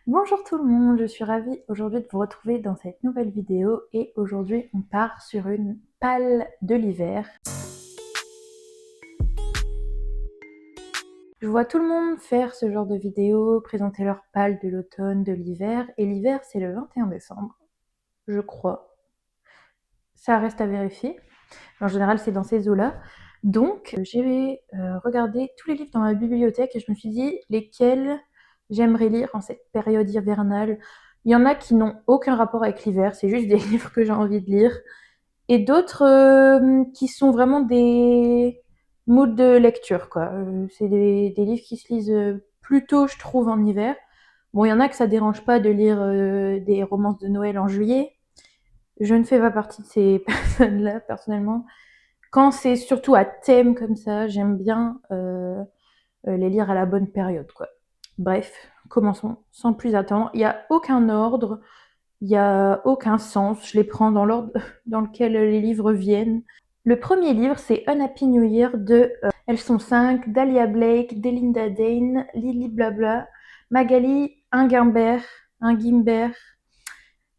Bonjour tout le monde, je suis ravie aujourd'hui de vous retrouver dans cette nouvelle vidéo et aujourd'hui on part sur une palle de l'hiver. Je vois tout le monde faire ce genre de vidéo, présenter leur palle de l'automne, de l'hiver, et l'hiver c'est le 21 décembre, je crois. Ça reste à vérifier, en général c'est dans ces eaux-là. Donc j'ai regardé tous les livres dans ma bibliothèque et je me suis dit lesquels j'aimerais lire en cette période hivernale. Il y en a qui n'ont aucun rapport avec l'hiver, c'est juste des livres que j'ai envie de lire. Et d'autres qui sont vraiment des moods de lecture, quoi. C'est des livres qui se lisent plutôt, je trouve, en hiver. Bon, il y en a que ça dérange pas de lire des romances de Noël en juillet. Je ne fais pas partie de ces personnes-là, personnellement. Quand c'est surtout à thème comme ça, j'aime bien les lire à la bonne période, quoi. Bref, commençons sans plus attendre. Il n'y a aucun ordre, il n'y a aucun sens. Je les prends dans l'ordre dans lequel les livres viennent. Le premier livre, c'est Unhappy New Year de elles sont 5, Dahlia Blake, Delinda Dane, Lily Blabla, Magali Ingimbert,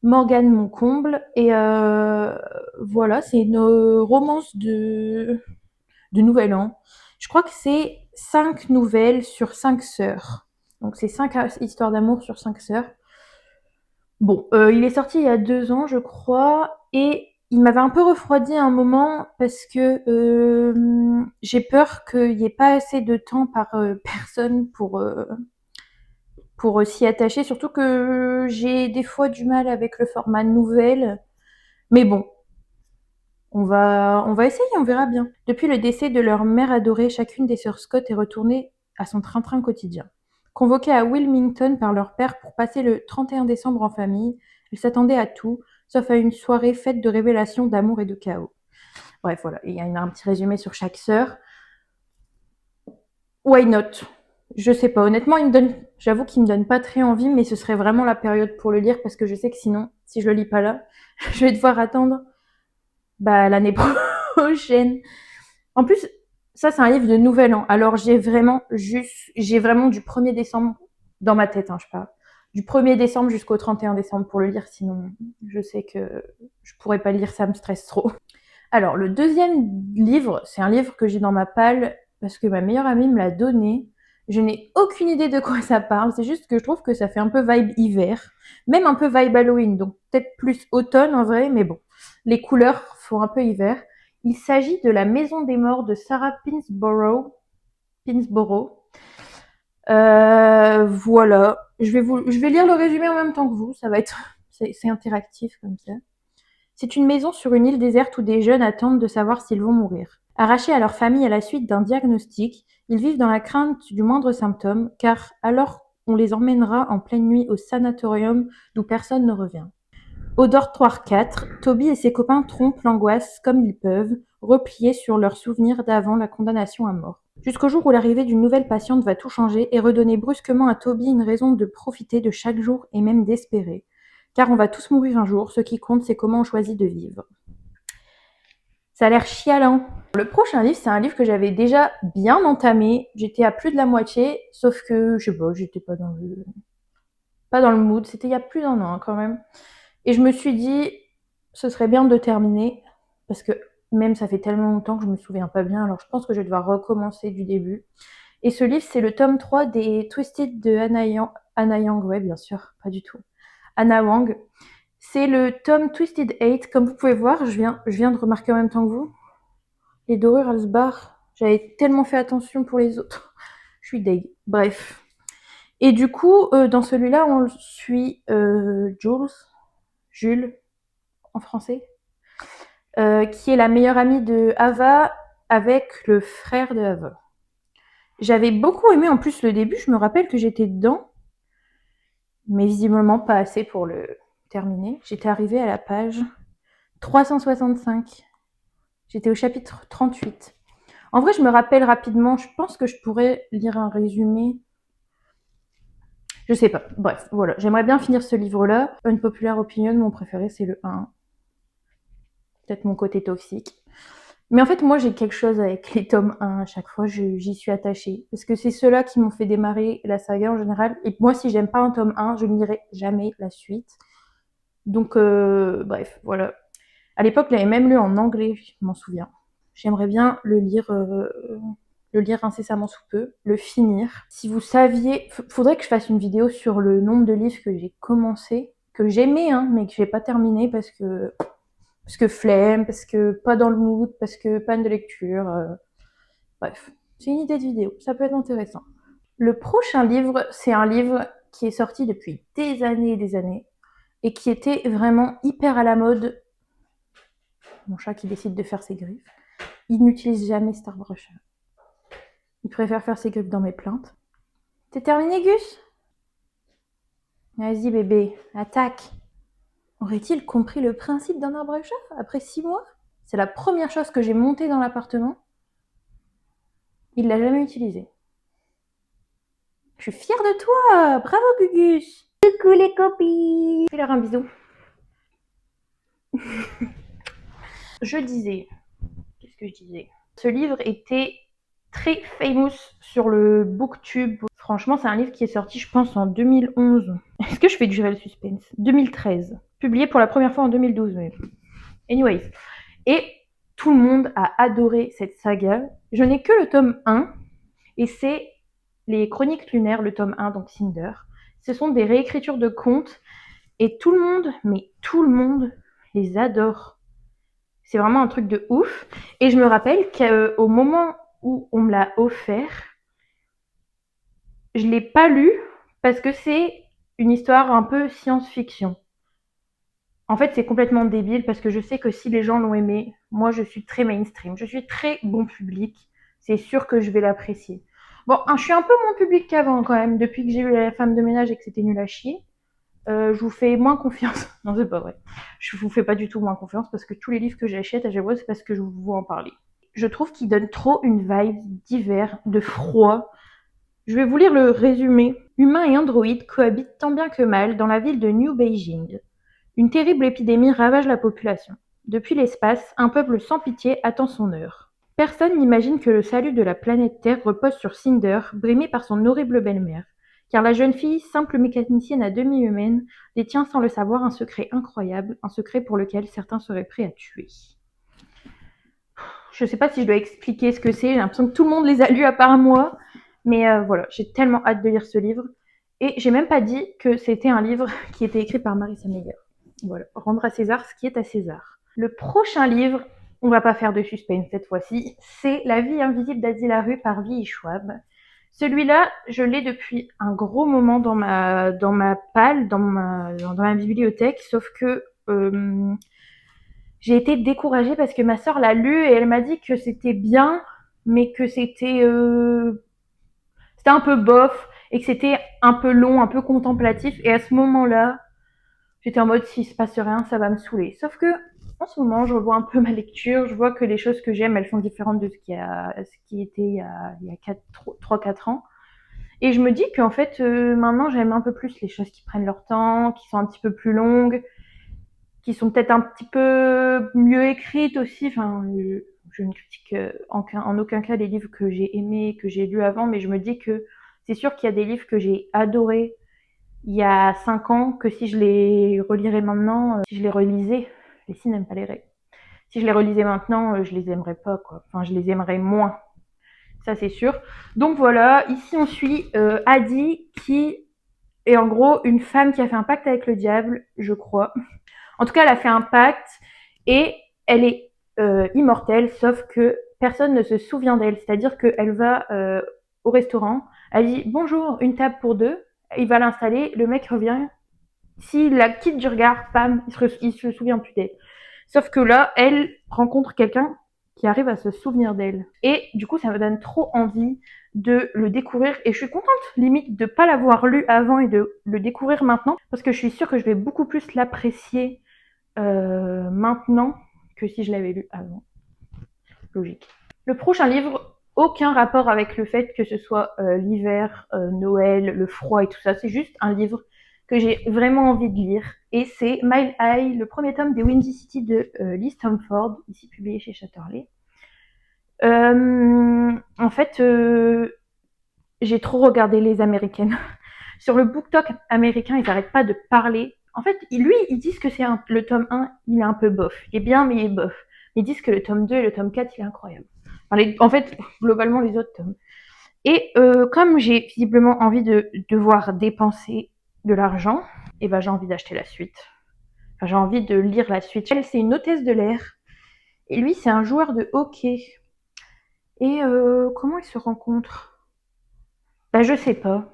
Morgane Moncomble. Et voilà, c'est une romance de Nouvel An. Je crois que c'est 5 nouvelles sur 5 sœurs. Donc c'est 5 histoires d'amour sur 5 sœurs. Bon, il est sorti il y a 2 ans, je crois, et il m'avait un peu refroidi à un moment parce que j'ai peur qu'il n'y ait pas assez de temps par personne pour s'y attacher, surtout que j'ai des fois du mal avec le format nouvelle. Mais bon, on va essayer, on verra bien. Depuis le décès de leur mère adorée, chacune des sœurs Scott est retournée à son train-train quotidien. Convoquées à Wilmington par leur père pour passer le 31 décembre en famille, elles s'attendaient à tout, sauf à une soirée faite de révélations, d'amour et de chaos. Bref, voilà, il y a un petit résumé sur chaque sœur. Why not? Je sais pas, honnêtement, j'avoue qu'il me donne pas très envie, mais ce serait vraiment la période pour le lire parce que je sais que sinon, si je le lis pas là, je vais devoir attendre l'année prochaine. En plus, ça c'est un livre de Nouvel An. Alors j'ai vraiment du 1er décembre dans ma tête, je parle. Du 1er décembre jusqu'au 31 décembre pour le lire, sinon je sais que je pourrais pas lire, ça me stresse trop. Alors le deuxième livre, c'est un livre que j'ai dans ma palle parce que ma meilleure amie me l'a donné. Je n'ai aucune idée de quoi ça parle, c'est juste que je trouve que ça fait un peu vibe hiver, même un peu vibe Halloween, donc peut-être plus automne en vrai, mais bon, les couleurs font un peu hiver. Il s'agit de La Maison des Morts de Sarah Pinsborough. Voilà, je vais lire le résumé en même temps que vous, ça va être, c'est interactif comme ça. C'est une maison sur une île déserte où des jeunes attendent de savoir s'ils vont mourir. Arrachés à leur famille à la suite d'un diagnostic, ils vivent dans la crainte du moindre symptôme, car alors on les emmènera en pleine nuit au sanatorium d'où personne ne revient. Au dortoir 4, Toby et ses copains trompent l'angoisse comme ils peuvent, repliés sur leurs souvenirs d'avant la condamnation à mort. Jusqu'au jour où l'arrivée d'une nouvelle patiente va tout changer et redonner brusquement à Toby une raison de profiter de chaque jour et même d'espérer. Car on va tous mourir un jour, ce qui compte c'est comment on choisit de vivre. Ça a l'air chialant. Le prochain livre, c'est un livre que j'avais déjà bien entamé. J'étais à plus de la moitié, sauf que, je sais pas, j'étais pas dans le mood. C'était il y a plus d'un an quand même. Et je me suis dit, ce serait bien de terminer, parce que même ça fait tellement longtemps que je me souviens pas bien, alors je pense que je vais devoir recommencer du début. Et ce livre, c'est le tome 3 des Twisted de Anna Yang, ouais, bien sûr, pas du tout. Anna Wang. C'est le tome Twisted 8. Comme vous pouvez voir, je viens de remarquer en même temps que vous. Les dorures, elles se barrent. J'avais tellement fait attention pour les autres. Je suis deg. Bref. Et du coup, dans celui-là, on suit Jules, en français, qui est la meilleure amie de Ava avec le frère de Ava. J'avais beaucoup aimé en plus le début, je me rappelle que j'étais dedans, mais visiblement pas assez pour le terminer. J'étais arrivée à la page 365. J'étais au chapitre 38. En vrai, je me rappelle rapidement, je pense que je pourrais lire un résumé. Je sais pas. Bref, voilà. J'aimerais bien finir ce livre-là. Unpopular opinion, mon préféré, c'est le 1. Peut-être mon côté toxique. Mais en fait, moi, j'ai quelque chose avec les tomes 1 à chaque fois, j'y suis attachée. Parce que c'est ceux-là qui m'ont fait démarrer la saga en général. Et moi, si j'aime pas un tome 1, je ne lirai jamais la suite. Donc, bref, voilà. À l'époque, je l'avais même lu en anglais, je m'en souviens. J'aimerais bien le lire incessamment sous peu, le finir. Si vous saviez, faudrait que je fasse une vidéo sur le nombre de livres que j'ai commencé, que j'aimais, hein, mais que j'ai pas terminé parce que flemme, parce que pas dans le mood, parce que panne de lecture. Bref, c'est une idée de vidéo, ça peut être intéressant. Le prochain livre, c'est un livre qui est sorti depuis des années et des années et qui était vraiment hyper à la mode. Mon chat qui décide de faire ses griffes. Il n'utilise jamais Starbrusher. Il préfère faire ses griffes dans mes plaintes. T'es terminé, Gus? Vas-y, bébé, attaque. Aurait-il compris le principe d'un arbre-chat après 6 mois? C'est la première chose que j'ai montée dans l'appartement. Il l'a jamais utilisé. Je suis fière de toi. Bravo, Gugus. Coucou les copines. Fais-leur un bisou. Je disais, qu'est-ce que je disais? Ce livre était très famous sur le booktube. Franchement, c'est un livre qui est sorti, je pense, en 2011. Est-ce que je fais durer le suspense? 2013. Publié pour la première fois en 2012. Mais... anyways. Et tout le monde a adoré cette saga. Je n'ai que le tome 1. Et c'est les Chroniques lunaires, le tome 1, donc Cinder. Ce sont des réécritures de contes. Et tout le monde, mais tout le monde, les adore. C'est vraiment un truc de ouf. Et je me rappelle qu'au moment où on me l'a offert, je l'ai pas lu parce que c'est une histoire un peu science-fiction. En fait, c'est complètement débile parce que je sais que si les gens l'ont aimé, moi je suis très mainstream, je suis très bon public, c'est sûr que je vais l'apprécier. Bon, je suis un peu moins public qu'avant quand même, depuis que j'ai eu la femme de ménage et que c'était nul à chier. Je vous fais moins confiance. Non, c'est pas vrai. Je vous fais pas du tout moins confiance parce que tous les livres que j'achète à chaque fois, c'est parce que je vous vois en parler. Je trouve qu'il donne trop une vibe d'hiver, de froid. Je vais vous lire le résumé. Humains et androïdes cohabitent tant bien que mal dans la ville de New Beijing. Une terrible épidémie ravage la population. Depuis l'espace, un peuple sans pitié attend son heure. Personne n'imagine que le salut de la planète Terre repose sur Cinder, brimée par son horrible belle-mère. Car la jeune fille, simple mécanicienne à demi humaine, détient sans le savoir un secret incroyable, un secret pour lequel certains seraient prêts à tuer. Je sais pas si je dois expliquer ce que c'est, j'ai l'impression que tout le monde les a lus à part moi, mais voilà, j'ai tellement hâte de lire ce livre. Et j'ai même pas dit que c'était un livre qui était écrit par Marissa Meyer. Voilà, rendre à César ce qui est à César. Le prochain livre, on va pas faire de suspense cette fois-ci, c'est La vie invisible d'Adi Larue par V.I. Schwab. Celui-là, je l'ai depuis un gros moment dans ma palle, dans ma bibliothèque, sauf que j'ai été découragée parce que ma sœur l'a lu et elle m'a dit que c'était bien, mais que c'était un peu bof et que c'était un peu long, un peu contemplatif. Et à ce moment-là, j'étais en mode s'il se passe rien, ça va me saouler. Sauf que en ce moment, je revois un peu ma lecture, je vois que les choses que j'aime, elles sont différentes de ce qui était il y a 3-4 ans. Et je me dis qu'en fait, maintenant, j'aime un peu plus les choses qui prennent leur temps, qui sont un petit peu plus longues, qui sont peut-être un petit peu mieux écrites aussi. Enfin, je ne critique en aucun cas les livres que j'ai aimés, que j'ai lus avant, mais je me dis que c'est sûr qu'il y a des livres que j'ai adorés il y a 5 ans que si je les relirais maintenant, si je les relisais, les filles n'aiment pas les règles. Si je les relisais maintenant, je les aimerais pas, quoi. Enfin, je les aimerais moins. Ça, c'est sûr. Donc voilà, ici on suit Adi qui est en gros une femme qui a fait un pacte avec le diable, je crois. En tout cas, elle a fait un pacte et elle est immortelle, sauf que personne ne se souvient d'elle. C'est-à-dire qu'elle va au restaurant, elle dit bonjour, une table pour deux, il va l'installer, le mec revient, s'il la quitte du regard, pam, il se souvient plus d'elle. Sauf que là, elle rencontre quelqu'un qui arrive à se souvenir d'elle. Et du coup, ça me donne trop envie de le découvrir. Et je suis contente, limite, de pas l'avoir lu avant et de le découvrir maintenant, parce que je suis sûre que je vais beaucoup plus l'apprécier maintenant que si je l'avais lu avant. Logique. Le prochain livre, aucun rapport avec le fait que ce soit l'hiver, Noël, le froid et tout ça. C'est juste un livre que j'ai vraiment envie de lire. Et c'est Mile High, le premier tome des Windy City de Lee Stamford, ici publié chez Chatterley. En fait, j'ai trop regardé les américaines. Sur le BookTok américain, ils n'arrêtent pas de parler. En fait, lui, ils disent que le tome 1, il est un peu bof. Il est bien, mais il est bof. Ils disent que le tome 2 et le tome 4, il est incroyable. En fait, globalement, les autres tomes. Et comme j'ai visiblement envie de devoir dépenser de l'argent, et ben j'ai envie d'acheter la suite. Enfin, j'ai envie de lire la suite. Elle, c'est une hôtesse de l'air. Et lui, c'est un joueur de hockey. Et comment ils se rencontrent? Bah, je sais pas.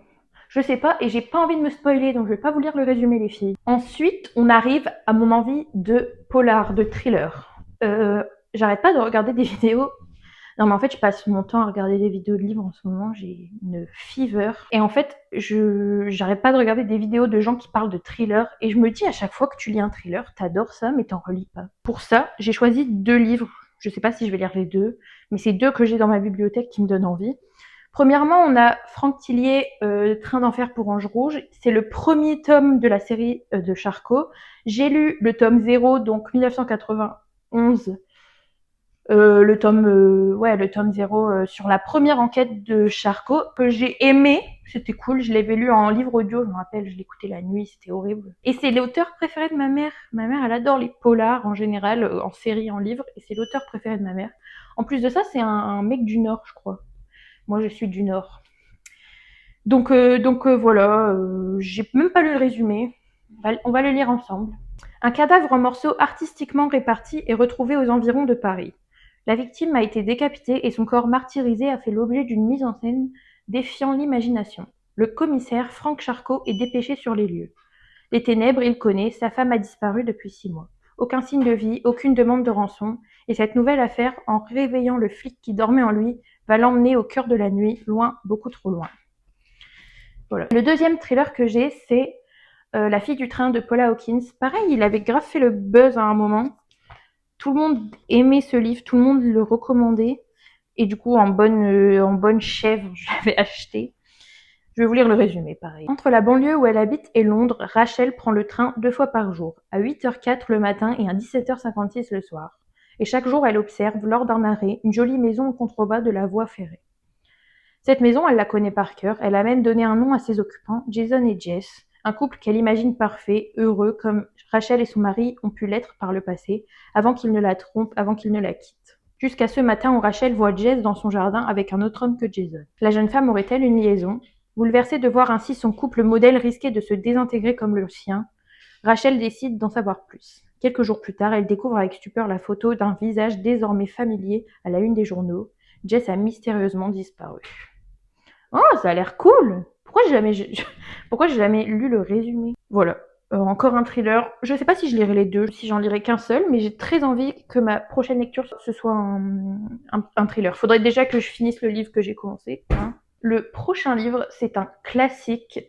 Je sais pas et j'ai pas envie de me spoiler, donc je vais pas vous lire le résumé, les filles. Ensuite, on arrive à mon envie de polar, de thriller. J'arrête pas de regarder des vidéos. Non, mais en fait, je passe mon temps à regarder des vidéos de livres en ce moment. J'ai une fever. Et en fait, j'arrête pas de regarder des vidéos de gens qui parlent de thriller. Et je me dis à chaque fois que tu lis un thriller, t'adores ça, mais t'en relis pas. Pour ça, j'ai choisi 2 livres. Je sais pas si je vais lire les 2, mais c'est 2 que j'ai dans ma bibliothèque qui me donnent envie. Premièrement, on a Franck Tillier, Train d'enfer pour Ange Rouge. C'est le premier tome de la série de Charcot. J'ai lu le tome 0, donc 1991, le tome 0 sur la première enquête de Charcot, que j'ai aimé. C'était cool, je l'avais lu en livre audio, je me rappelle, je l'écoutais la nuit, c'était horrible. Et c'est l'auteur préféré de ma mère. Ma mère, elle adore les polars en général, en série, en livre, et c'est l'auteur préféré de ma mère. En plus de ça, c'est un mec du Nord, je crois. Moi, je suis du Nord. Donc voilà, j'ai même pas lu le résumé. On va le lire ensemble. Un cadavre en morceaux artistiquement répartis est retrouvé aux environs de Paris. La victime a été décapitée et son corps martyrisé a fait l'objet d'une mise en scène défiant l'imagination. Le commissaire Franck Charcot est dépêché sur les lieux. Les ténèbres, il connaît, sa femme a disparu depuis 6 mois. Aucun signe de vie, aucune demande de rançon, et cette nouvelle affaire, en réveillant le flic qui dormait en lui, va l'emmener au cœur de la nuit, loin, beaucoup trop loin. Voilà. Le deuxième thriller que j'ai, c'est La fille du train de Paula Hawkins. Pareil, il avait grave fait le buzz à un moment. Tout le monde aimait ce livre, tout le monde le recommandait. Et du coup, en bonne chèvre, je l'avais acheté. Je vais vous lire le résumé, pareil. Entre la banlieue où elle habite et Londres, Rachel prend le train 2 fois par jour, à 8h04 le matin et à 17h56 le soir. Et chaque jour, elle observe, lors d'un arrêt, une jolie maison au contrebas de la voie ferrée. Cette maison, elle la connaît par cœur, elle a même donné un nom à ses occupants, Jason et Jess, un couple qu'elle imagine parfait, heureux, comme Rachel et son mari ont pu l'être par le passé, avant qu'il ne la trompe, avant qu'il ne la quitte. Jusqu'à ce matin où Rachel voit Jess dans son jardin avec un autre homme que Jason. La jeune femme aurait-elle une liaison? Bouleversée de voir ainsi son couple modèle risquer de se désintégrer comme le sien, Rachel décide d'en savoir plus. Quelques jours plus tard, elle découvre avec stupeur la photo d'un visage désormais familier à la une des journaux. Jess a mystérieusement disparu. Oh, ça a l'air cool! Pourquoi j'ai jamais lu le résumé? Voilà. Encore un thriller. Je sais pas si je lirai les 2, si j'en lirai qu'un seul, mais j'ai très envie que ma prochaine lecture ce soit un thriller. Faudrait déjà que je finisse le livre que j'ai commencé, hein. Le prochain livre, c'est un classique.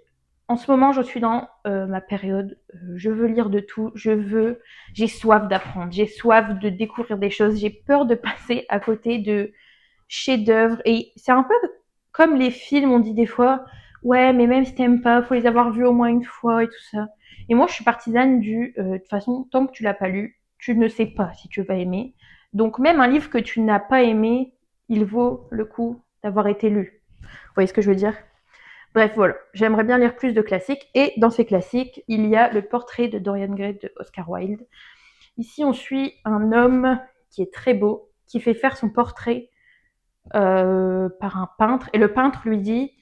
En ce moment, je suis dans ma période. Je veux lire de tout. J'ai soif d'apprendre. J'ai soif de découvrir des choses. J'ai peur de passer à côté de chefs-d'œuvre. Et c'est un peu comme les films, on dit des fois, ouais, mais même si t'aimes pas, faut les avoir vus au moins une fois et tout ça. Et moi, je suis partisane de toute façon, tant que tu l'as pas lu, tu ne sais pas si tu vas aimer. Donc même un livre que tu n'as pas aimé, il vaut le coup d'avoir été lu. Vous voyez ce que je veux dire? Bref, voilà. J'aimerais bien lire plus de classiques. Et dans ces classiques, il y a le portrait de Dorian Gray de Oscar Wilde. Ici, on suit un homme qui est très beau, qui fait faire son portrait par un peintre. Et le peintre lui dit,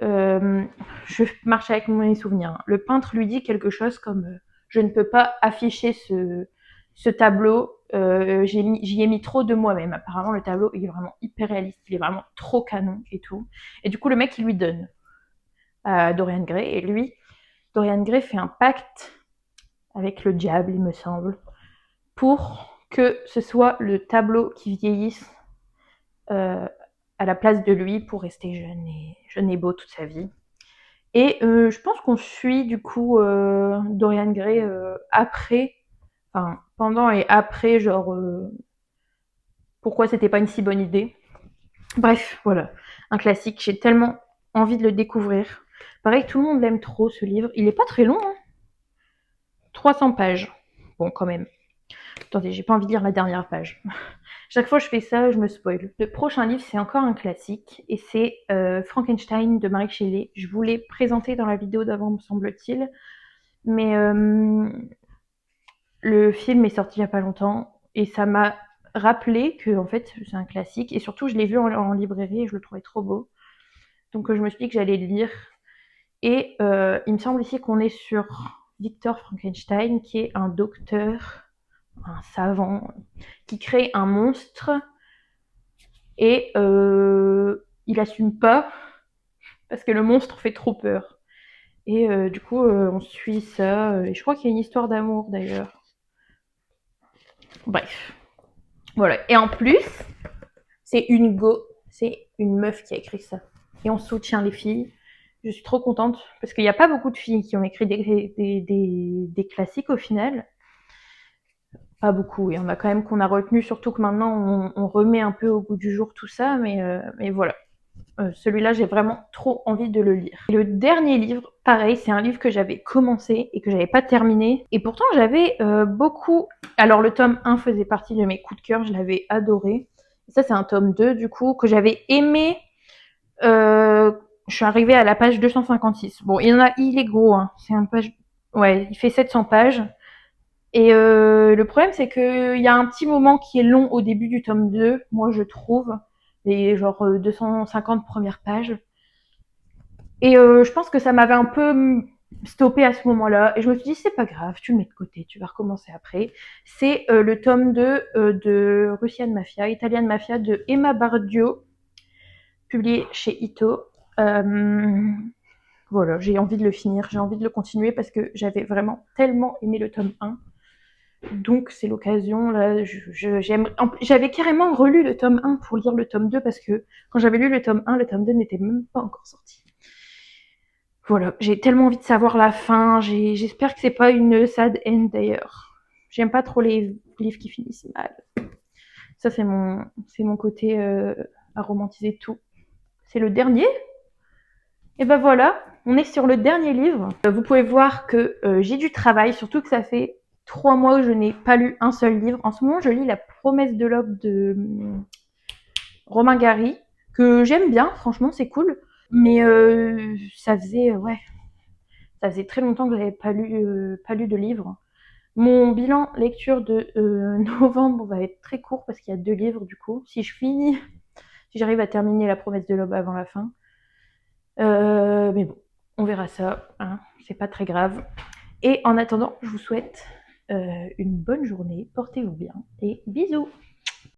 je marche avec mes souvenirs. Le peintre lui dit quelque chose comme je ne peux pas afficher ce tableau. J'y ai mis trop de moi-même. Apparemment, le tableau il est vraiment hyper réaliste. Il est vraiment trop canon et tout. Et du coup, le mec il lui donne à Dorian Gray. Et lui, Dorian Gray fait un pacte avec le diable, il me semble, pour que ce soit le tableau qui vieillisse à la place de lui pour rester jeune et beau toute sa vie. Et je pense qu'on suit du coup Dorian Gray après, enfin pendant et après, genre pourquoi c'était pas une si bonne idée. Bref, voilà, un classique. J'ai tellement envie de le découvrir. Pareil, tout le monde l'aime trop ce livre. Il est pas très long, hein. 300 pages. Bon, quand même. Attendez, j'ai pas envie de lire la dernière page. Chaque fois que je fais ça, je me spoil. Le prochain livre, c'est encore un classique, et c'est Frankenstein de Mary Shelley. Je vous l'ai présenté dans la vidéo d'avant, me semble-t-il, mais le film est sorti il y a pas longtemps, et ça m'a rappelé que en fait c'est un classique, et surtout je l'ai vu en librairie et je le trouvais trop beau. Donc je me suis dit que j'allais le lire. Et il me semble ici qu'on est sur Victor Frankenstein, qui est un docteur, un savant, qui crée un monstre, et il assume pas parce que le monstre fait trop peur. Et du coup, on suit ça. Et je crois qu'il y a une histoire d'amour d'ailleurs. Bref, voilà. Et en plus, c'est une meuf qui a écrit ça. Et on soutient les filles. Je suis trop contente parce qu'il n'y a pas beaucoup de filles qui ont écrit des classiques au final. Pas beaucoup. Il y en a quand même qu'on a retenu, surtout que maintenant on remet un peu au goût du jour tout ça. Mais voilà. Celui-là, j'ai vraiment trop envie de le lire. Et le dernier livre, pareil, c'est un livre que j'avais commencé et que j'avais pas terminé. Et pourtant, j'avais beaucoup... Alors, le tome 1 faisait partie de mes coups de cœur, je l'avais adoré. Et ça, c'est un tome 2, du coup, que j'avais aimé. Je suis arrivée à la page 256. Bon, il est gros, hein. C'est un page... Ouais, il fait 700 pages. Et le problème, c'est qu'il y a un petit moment qui est long au début du tome 2, moi, je trouve. Les genre 250 premières pages. Et je pense que ça m'avait un peu stoppé à ce moment-là. Et je me suis dit, c'est pas grave, tu le mets de côté, tu vas recommencer après. C'est le tome 2 de Russian Mafia, Italian Mafia de Emma Bardio, publié chez Ito. Voilà, j'ai envie de le finir, j'ai envie de le continuer parce que j'avais vraiment tellement aimé le tome 1. Donc c'est l'occasion, là, j'avais carrément relu le tome 1 pour lire le tome 2 parce que quand j'avais lu le tome 1, le tome 2 n'était même pas encore sorti. Voilà, j'ai tellement envie de savoir la fin, j'espère que c'est pas une sad end d'ailleurs. J'aime pas trop les livres qui finissent mal. Ça c'est mon côté à romantiser tout. C'est le dernier. Et ben voilà, on est sur le dernier livre. Vous pouvez voir que j'ai du travail, surtout que ça fait 3 mois que je n'ai pas lu un seul livre. En ce moment, je lis La promesse de l'aube de Romain Gary, que j'aime bien, franchement, c'est cool. Mais ça faisait très longtemps que j'avais pas lu de livre. Mon bilan lecture de novembre va être très court parce qu'il y a 2 livres du coup. Si j'arrive à terminer La promesse de l'aube avant la fin. Mais bon, on verra ça, hein, c'est pas très grave. Et en attendant, je vous souhaite une bonne journée, portez-vous bien et bisous.